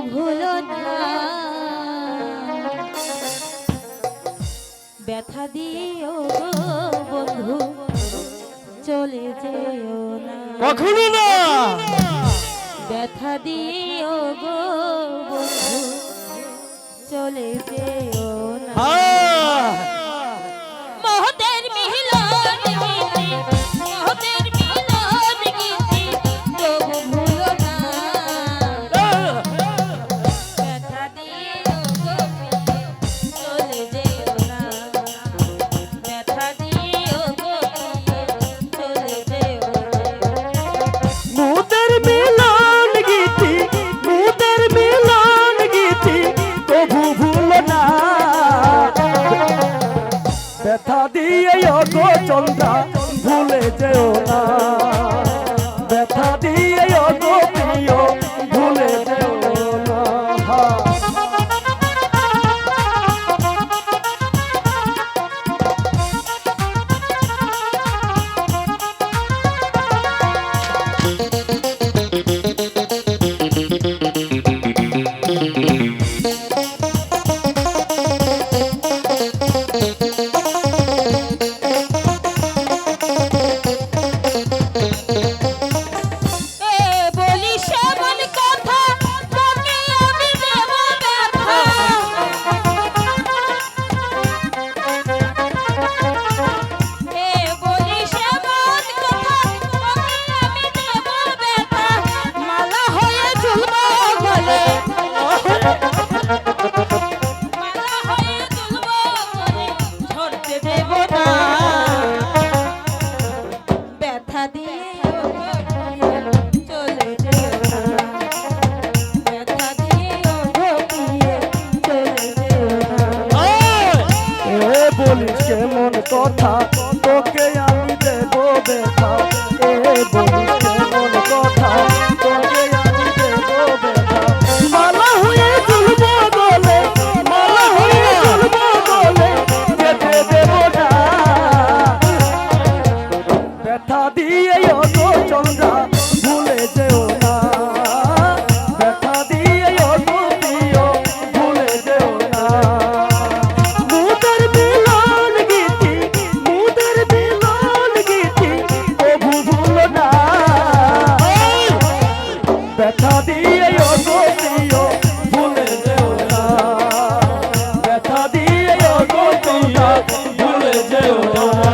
ভুলো না, ব্যথা দিও গো বন্ধু, চলে যেও না, কখনো না। ব্যথা দিও গো বন্ধু, চলে যেও না। মহতের মিলন গীতি, মহতের মিলন গীতি, তবু ভুলো না, ব্যথা দিও গো প্রিয়, চলে যেও না, ব্যথা দিও গো প্রিয়, চলে যেও না। মোদের মিলন গীতি, মোদের মিলন গীতি, তবু ভুলো না, ব্যথা দিয়ে গো চন্দ্রা ভুলে যেও না, ব্যথা দিয়ে গো প্রিয় ভুলে যেও না। বলিস কেমন কথা, তোকে আমি দেব ব্যথা, বলিস কেমন কথা, তোকে আমি দেব ব্যথা, মালা হয়ে চলব গলে, মালা হয়ে চলব গলে, যেতে দেব না, ব্যথা দিয়ে গো চন্দ্রা ভুলে যেও না, ব্যথা দিয়ে গো প্রিয় ভুলে যেও না। ব্যথা দিয়ে গো প্রিয় ভুলে যেও না, ব্যথা দিয়ে গো তোমরা ভুলে যেও না।